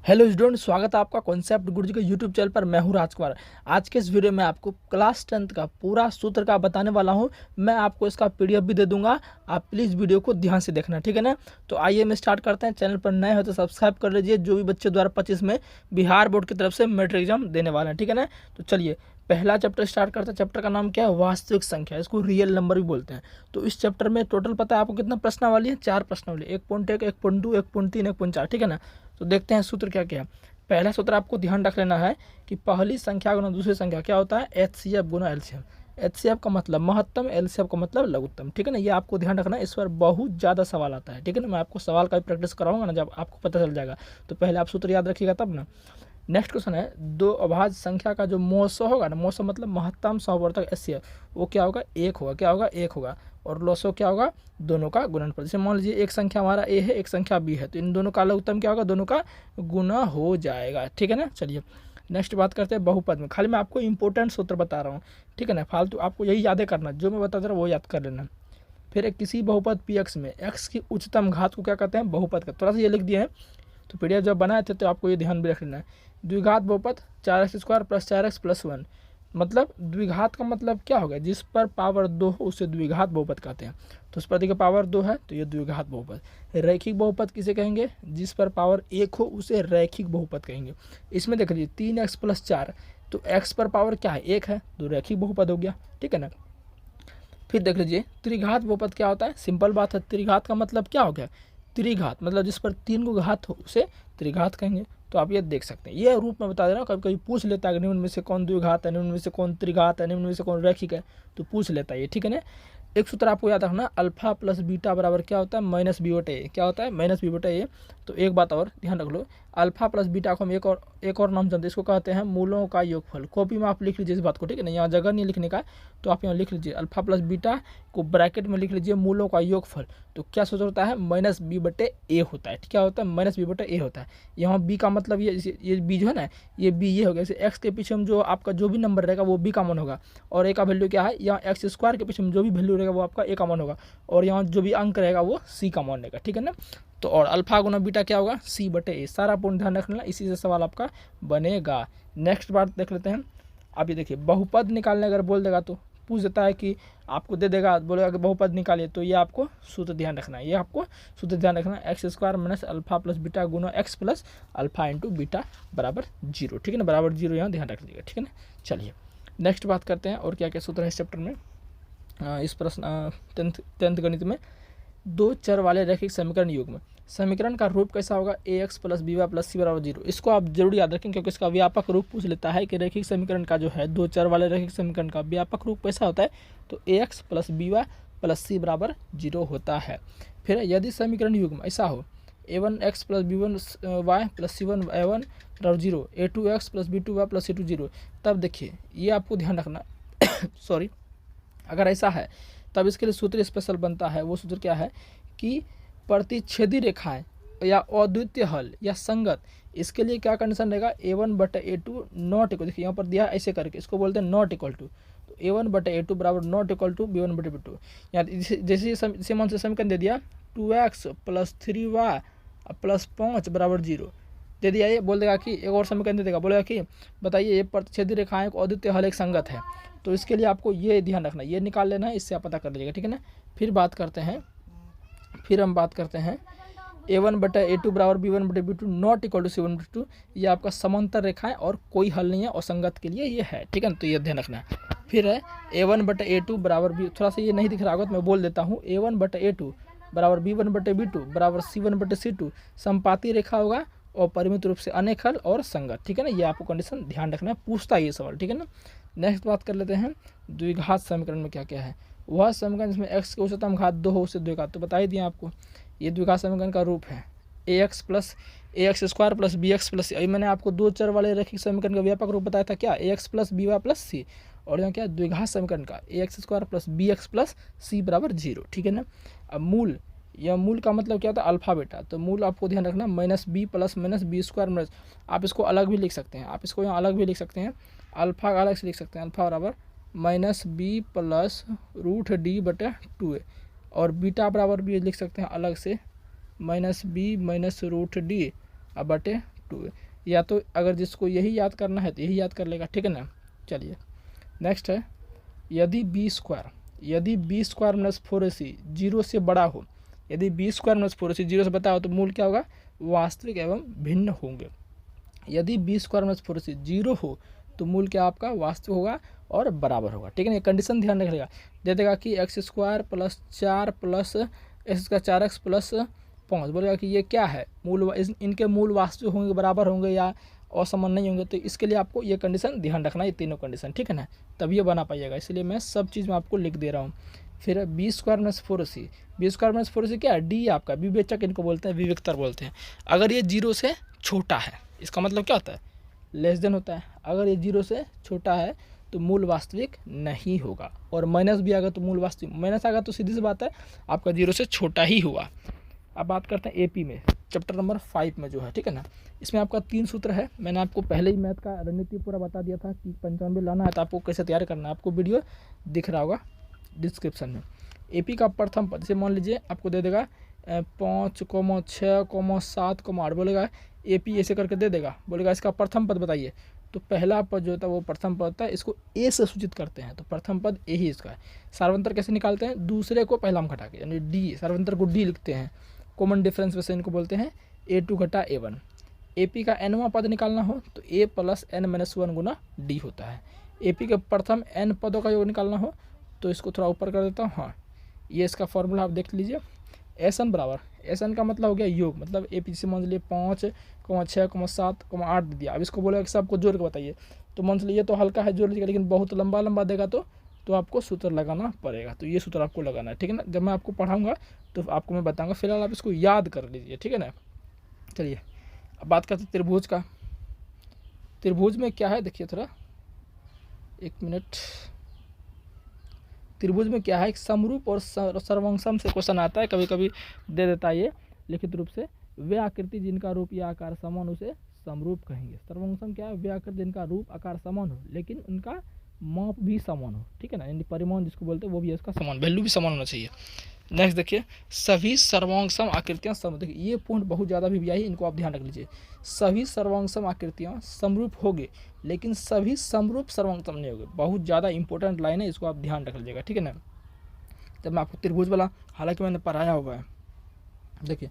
Hello student, स्वागत है आपका कॉन्सेप्ट गुरुजी के यूट्यूब चैनल पर। मैं हूं राजकुमार। आज के इस वीडियो में आपको क्लास 10th का पूरा सूत्र का बताने वाला हूं। मैं आपको इसका पीडीएफ भी दे दूंगा, आप प्लीज़ वीडियो को ध्यान से देखना, ठीक है ना। तो आइए हम स्टार्ट करते हैं। चैनल पर नए हो तो सब्सक्राइब कर लीजिए, जो भी बच्चे 2025 में बिहार बोर्ड की तरफ से मैट्रिक एग्जाम देने वाले हैं, ठीक है ना। तो चलिए पहला चैप्टर स्टार्ट करते हैं। चैप्टर का नाम क्या है? वास्तविक संख्या, इसको रियल नंबर भी बोलते हैं। तो इस चैप्टर में टोटल पता है आपको कितना प्रश्नावली है? 4 प्रश्नावली, 1.1, 1.2, 1.3, 1.4, ठीक है ना। तो देखते हैं सूत्र क्या क्या है। पहला सूत्र आपको ध्यान रख लेना है कि पहली संख्या गुना दूसरी संख्या क्या होता है? एचसीएफ गुना एलसीएम। एचसीएफ का मतलब महत्तम, एलसीएफ का मतलब लघुत्तम, ठीक है ना। ये आपको ध्यान रखना है, इस पर बहुत ज़्यादा सवाल आता है, ठीक है ना। मैं आपको सवाल का भी प्रैक्टिस कराऊंगा ना, जब आपको पता चल जाएगा। तो पहले आप सूत्र याद रखिएगा तब ना। नेक्स्ट क्वेश्चन है, दो अभाज्य संख्या का जो मोसो होगा ना, मोसो मतलब महत्तम सहवर्तक एचसीएफ, वो क्या होगा? एक होगा। क्या होगा? एक होगा। और लोसो क्या होगा? दोनों का गुणनफल। जैसे मान लीजिए एक संख्या हमारा ए है, एक संख्या बी है, तो इन दोनों का लघुत्तम क्या होगा? दोनों का गुना हो जाएगा, ठीक है ना। चलिए नेक्स्ट बात करते हैं बहुपद में। खाली मैं आपको इंपॉर्टेंट सूत्र बता रहा हूँ, ठीक है ना। फालतू आपको यही याद करना, जो मैं बता दे रहा हूँ वो याद कर लेना। फिर किसी बहुपद पी एक्स में एक्स की उच्चतम घात को क्या कहते हैं? बहुपद का। थोड़ा सा ये लिख दिए हैं, तो पीडीएफ जब बनाए थे तो आपको ये ध्यान भी रख लेना है। द्विघात बहुपद 4x² + 4x + 1, मतलब द्विघात का मतलब क्या होगा? जिस पर पावर 2 हो उसे द्विघात बहुपद कहते हैं। तो उस पर देखिए पावर 2 है तो ये द्विघात बहुपद। रैखिक बहुपद किसे कहेंगे? जिस पर पावर 1 हो उसे रैखिक बहुपद कहेंगे। इसमें देख लीजिए 3x + 4, तो x पर पावर क्या है? 1 है, तो रैखिक बहुपद हो गया, ठीक है ना। फिर देख लीजिए त्रिघात बहुपद क्या होता है? सिंपल बात है, त्रिघात का मतलब क्या हो गया? त्रिघात मतलब जिस पर 3 को घात हो उसे त्रिघात कहेंगे। तो आप ये देख सकते हैं, ये रूप में बता दे रहा हूँ। कभी कभी पूछ लेता है निम्न में से कौन द्विघात है, निम्न में से कौन त्रिघात है, निम्न में से कौन रैखिक है, तो पूछ लेता है ये, ठीक है ना। एक सूत्र आपको याद रखना, अल्फा प्लस बीटा बराबर क्या होता है? -b/a। क्या होता है? -b/a। तो एक बात और ध्यान रख लो, अल्फा प्लस बीटा को हम एक और नाम जानते हैं, इसको कहते हैं मूलों का योगफल। कॉपी में आप लिख लीजिए इस बात को, ठीक है ना। यहाँ जगह नहीं लिखने का, तो आप यहाँ लिख लीजिए अल्फा प्लस बीटा को ब्रैकेट में लिख लीजिए मूलों का योगफल। तो क्या सूत्र होता है? -b/a होता है। क्या होता है? -b/a होता है। यहाँ b का मतलब ये b जो है ना, ये b ये हो गया। जैसे x के पीछे में जो आपका जो भी नंबर रहेगा वो b का मान होगा, और a का वैल्यू क्या है? यहाँ x² के पीछे में जो भी वैल्यू रहेगा वो आपका a का मान होगा, और यहाँ जो भी अंक रहेगा वो c का मान रहेगा, ठीक है ना। तो और अल्फा गुना बीटा क्या होगा? c/a। सारा पूर्ण ध्यान रखना, इसी से सवाल आपका बनेगा। नेक्स्ट बात देख लेते हैं। आप ये देखिए बहुपद निकालने अगर बोल देगा तो पूछ देता है कि आपको दे देगा, बोलेगा कि बहुपद निकालिए, तो ये आपको सूत्र ध्यान रखना है। ये आपको सूत्र ध्यान रखना है, x² - अल्फा प्लस बीटा गुना x plus alpha into beta बराबर 0, ठीक है ना। बराबर 0 यहाँ ध्यान रख लीजिएगा, ठीक है ना। चलिए नेक्स्ट बात करते हैं और क्या क्या सूत्र है इस चैप्टर में। इस प्रश्न 10th गणित में दो चर वाले रैखिक समीकरण युग्म, समीकरण का रूप कैसा होगा? ax + by + c = 0। इसको आप जरूर याद रखें, क्योंकि इसका व्यापक रूप पूछ लेता है कि रैखिक समीकरण का जो है, दो चर वाले रैखिक समीकरण का व्यापक रूप कैसा होता है? तो ax + by + c = 0 होता है। फिर यदि समीकरण युग्म ऐसा हो, a1x + b1y + c1y1 = 0, a2x + b2y + c2 0, तब देखिए ये आपको ध्यान रखना सॉरी, अगर ऐसा है तब इसके लिए सूत्र स्पेशल बनता है। वो सूत्र क्या है कि प्रतिच्छेदी रेखाएं या अद्वितीय हल या संगत, इसके लिए क्या कंडीशन रहेगा? a1/a2 नॉट इक्वल, देखिए यहाँ पर दिया ऐसे करके, इसको बोलते हैं नॉट इक्वल टू। तो a1/a2 बराबर नॉट इक्वल टू b1/b2। यहाँ जैसे मन से समीकरण दे दिया 2x + 3y + 5 = 0 दे दिया, ये बोल देगा कि एक और समीकरण दे देगा, बोलेगा कि बताइए ये प्रतिच्छेदी रेखाएं को अद्वितीय हल एक संगत है। तो इसके लिए आपको ये ध्यान रखना, ये निकाल लेना है, इससे आप पता कर लीजिएगा, ठीक है ना। फिर हम बात करते हैं a1/a2 बराबर b1/b2 not equal to c1/2। ये आपका समांतर रेखा है और कोई हल नहीं है, और संगत के लिए ये है, ठीक है ना। तो ये ध्यान रखना है। फिर है a1/a2 बराबर b, थोड़ा सा ये नहीं दिख रहा होगा तो मैं बोल देता हूँ, a1/a2 बराबर b1/b2 बराबर c1/c2 संपाती रेखा होगा और परिमित रूप से अनेक हल और संगत, ठीक है ना। ये आपको कंडीशन ध्यान रखना है, पूछता है ये सवाल, ठीक है ना। नेक्स्ट बात कर लेते हैं द्विघात समीकरण में क्या क्या है। वह समीकरण जिसमें x के उच्चतम घात 2 हो उसे द्विघात, तो बता ही दिया आपको। ये द्विघात समीकरण का रूप है ax + ax² + bx + c। मैंने आपको दो चर वाले रैखिक समीकरण का व्यापक रूप बताया था, क्या? ax + by + c। और यहाँ क्या? द्विघात समीकरण का ax² + bx + c = 0, ठीक है ना। अब मूल, यह मूल का मतलब क्या होता है? Alpha beta. तो मूल आपको ध्यान रखना -b + -b², आप इसको अलग भी लिख सकते हैं, आप इसको यहाँ अलग भी लिख सकते हैं, अल्फा का अलग से लिख सकते हैं, अल्फा बराबर -b + √d/2, और बीटा बराबर भी लिख सकते हैं अलग से -b - √d/2 F2। या तो अगर जिसको यही याद करना है तो यही याद कर लेगा, ठीक है ना। चलिए नेक्स्ट है, यदि बी स्क्वायर माइनस 4ac 0 से बड़ा हो, यदि बी स्क्वायर माइनस 4ac 0 से बड़ा हो तो मूल क्या होगा, वास्तविक एवं भिन्न होंगे। यदि बी स्क्वायर माइनस 4ac 0 हो तो मूल क्या आपका वास्तविक होगा और बराबर होगा, ठीक है ना। कंडीशन ध्यान रखिएगा, दे देगा कि x square plus 4 plus x का 4x प्लस 5, बोलेगा कि ये क्या है, मूल इनके मूल वास्तविक होंगे, बराबर होंगे या असमान नहीं होंगे। तो इसके लिए आपको ये कंडीशन ध्यान रखना है, ये तीनों कंडीशन, ठीक है ना, तब ये बना पाइएगा। इसलिए मैं सब चीज़ में आपको लिख दे रहा हूँ। फिर B square minus 4ac, B square minus 4ac क्या है, डी आपका विवेचक इनको बोलते हैं, विवेकतर बोलते हैं। अगर ये 0 से छोटा है इसका मतलब क्या होता है, लेस देन होता है। अगर ये 0 से छोटा है तो मूल वास्तविक नहीं होगा, और माइनस भी आएगा तो मूल वास्तविक, माइनस आएगा तो सीधी सी बात है आपका 0 से छोटा ही हुआ। अब बात करते हैं एपी में, चैप्टर नंबर 5 में जो है, ठीक है ना। इसमें आपका 3 सूत्र है, मैंने आपको पहले ही मैथ का रणनीति पूरा बता दिया था कि 95 लाना है तो आपको कैसे तैयार करना है, आपको वीडियो दिख रहा होगा डिस्क्रिप्शन में। एपी का प्रथम पद, जैसे मान लीजिए आपको दे देगा 5, 6, 7, 8 बोलेगा, एपी ऐसे करके दे देगा, बोलेगा इसका प्रथम पद बताइए। तो पहला पद जो होता है वो प्रथम पद होता है, इसको ए से सूचित करते हैं, तो प्रथम पद ए ही इसका है। सार्वंतर कैसे निकालते हैं, दूसरे को पहला में घटा के, यानी डी, सार्वंतर को डी लिखते हैं। कॉमन डिफरेंस वैसे इनको बोलते हैं A2 घटा A1। एपी का nवां पद निकालना हो तो a plus n minus 1 Guna D होता है। एपी के प्रथम n पदों का योग निकालना हो तो इसको थोड़ा ऊपर कर देता हूँ, हाँ ये इसका फॉर्मूला आप देख लीजिए। एस बराबर, एस का मतलब हो गया योग, मतलब एपी से मान लीजिए 5, 6, 7, 8 दे दिया। अब इसको बोलेगा कि सबको जोड़ के बताइए, तो मान लीजिए ये तो हल्का है जोड़ लीजिएगा, लेकिन बहुत लंबा देगा तो आपको सूत्र लगाना पड़ेगा। तो ये सूत्र आपको लगाना है, ठीक है ना। जब मैं आपको पढ़ाऊंगा तो आपको मैं बताऊंगा, फिलहाल आप इसको याद कर लीजिए, ठीक है ना। चलिए अब बात करते हैं त्रिभुज का। त्रिभुज में क्या है देखिए थोड़ा, एक मिनट। त्रिभुज में क्या है, एक समरूप और सर्वांगसम से क्वेश्चन आता है, कभी कभी दे देता है ये लिखित रूप से। वे आकृति जिनका रूप या आकार समान उसे समरूप कहेंगे। सर्वांगसम क्या है, वे आकृति जिनका रूप आकार समान हो लेकिन उनका माप भी समान हो, ठीक है ना, यानी परिमाण जिसको बोलते हैं वो भी इसका समान, वैल्यू भी समान होना चाहिए। नेक्स्ट देखिए, सभी सर्वांगसम आकृतियां सम, देखिए ये पॉइंट बहुत ज़्यादा भी है, इनको आप ध्यान रख लीजिए। सभी सर्वांगसम आकृतियां समरूप होंगे लेकिन सभी समरूप सर्वांगसम नहीं होंगे, बहुत ज़्यादा इंपॉर्टेंट लाइन है, इसको आप ध्यान रख लीजिएगा, ठीक है ना। जब मैं आपको त्रिभुज वाला हालांकि मैंने पढ़ाया हुआ है, देखिए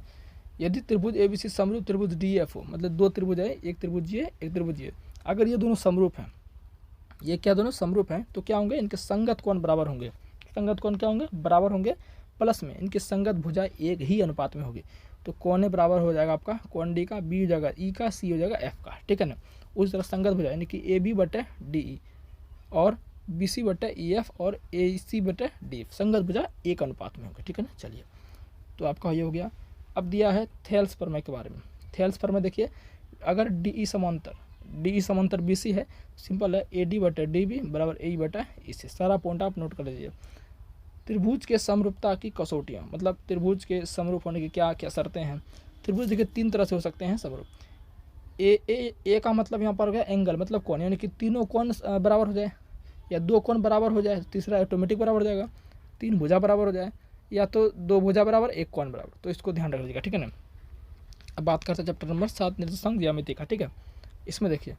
यदि त्रिभुज ABC समरूप त्रिभुज DF हो, मतलब 2 त्रिभुज है, एक त्रिभुज ये एक त्रिभुज ये, अगर ये दोनों समरूप हैं, ये क्या दोनों समरूप हैं तो क्या होंगे, इनके संगत कोण बराबर होंगे। संगत कोण क्या होंगे, बराबर होंगे, प्लस में इनकी संगत भुजा एक ही अनुपात में होगी। तो कोण बराबर हो जाएगा आपका, कोण डी का बी हो जाएगा ई का, सी हो जाएगा एफ का, ठीक है ना। उस तरह संगत भुजा यानी कि AB बटे DE और BC बटे EF और AC बटे DF, संगत भुजा एक अनुपात में होगी, ठीक है ना। चलिए तो आपका ये हो गया। अब दिया है थेल्स प्रमेय के बारे में। थेल्स प्रमेय देखिए, अगर DE समांतर BC है, सिंपल है AD बटे DB बराबर AE बटा EC, सारा पॉइंट आप नोट कर लीजिए। त्रिभुज के समरूपता की कसौटियाँ, मतलब त्रिभुज के समरूप होने की क्या क्या शर्तें हैं। त्रिभुज देखिए 3 तरह से हो सकते हैं समरूप। ए का मतलब यहाँ पर हो गया एंगल, मतलब कोण, यानी कि तीनों कोण बराबर हो जाए, या 2 कोण बराबर हो जाए, तीसरा ऑटोमेटिक बराबर हो जाएगा, 3 भुजा बराबर हो जाए, या तो 2 भुजा बराबर 1 कोण बराबर, तो इसको ध्यान रख लीजिएगा, ठीक है ना। अब बात करते हैं चैप्टर नंबर 7 निर्देशांक ज्यामिति का, ठीक है। इसमें देखिए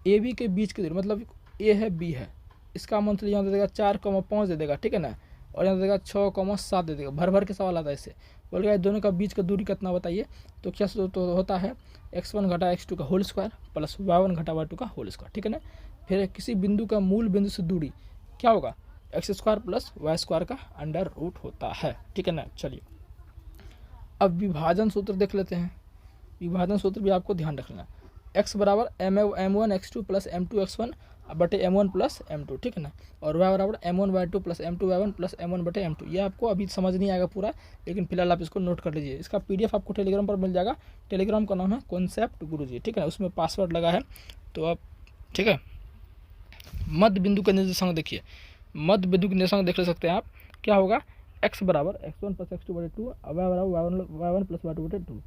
AB के बीच की दूरी, मतलब A है B है, इसका मतलब यहाँ दे देगा 4,5 दे देगा, ठीक है ना, और यहाँ दे देगा 6,7 दे देगा। भर के सवाल आता है इससे, बोलेगा दोनों का बीच का दूरी कितना बताइए, तो क्या तो होता है x1 घटा x2 का होल स्क्वायर प्लस y1 घटा y2 का होल स्क्वायर, ठीक है ना। फिर किसी बिंदु का मूल बिंदु से दूरी क्या होगा, x square plus Y square का अंडर रूट होता है, ठीक है ना। चलिए अब विभाजन सूत्र देख लेते हैं। विभाजन सूत्र भी आपको ध्यान रखना, x बराबर m1 x2 plus m2 x1 बटे m1 प्लस m2, ठीक है ना, और y बराबर m1 y2 plus m2 y1 plus m1 बटे m2। ये आपको अभी समझ नहीं आएगा पूरा, लेकिन फिलहाल आप इसको नोट कर लीजिए। इसका PDF आपको टेलीग्राम पर मिल जाएगा, टेलीग्राम का नाम है कॉन्सेप्ट गुरुजी, ठीक है ना, उसमें पासवर्ड लगा है, तो आप ठीक है। मध्य बिंदु का निर्देशांक देखिए, मध्य बिंदु का निर्देशांक देख ले सकते हैं आप, क्या होगा, x बराबर x1 प्लस x2 बटे 2, y बराबर y1 प्लस y2 बटे 2।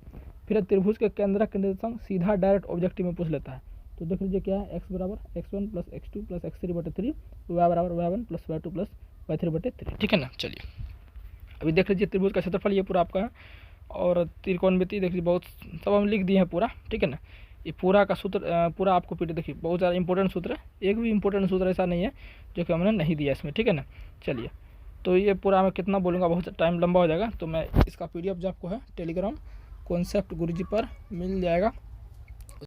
फिर त्रिभुज के केंद्र का निर्देशांक सीधा डायरेक्ट ऑब्जेक्टिव में पूछ लेता है, तो देख लीजिए क्या है, x बराबर x1 plus x2 plus x3 बटे 3, y बराबर y1 plus y2 plus y3 बटे 3, ठीक है ना। चलिए अभी देख लीजिए त्रिभुज का क्षेत्रफल ये पूरा आपका है, और त्रिकोणमिति देखिए बहुत सब हम लिख दिए हैं पूरा, ठीक है ना। ये पूरा का सूत्र पूरा आपको पीडीएफ देखिए बहुत ज़्यादा इंपॉर्टेंट सूत्र है, एक भी इंपॉर्टेंट सूत्र ऐसा नहीं है जो कि हमने नहीं दिया इसमें, ठीक है ना। चलिए, तो ये पूरा मैं कितना बोलूँगा, बहुत टाइम लंबा हो जाएगा, तो मैं इसका पीडीएफ जो आपको है टेलीग्राम कॉन्सेप्ट गुरुजी पर मिल जाएगा।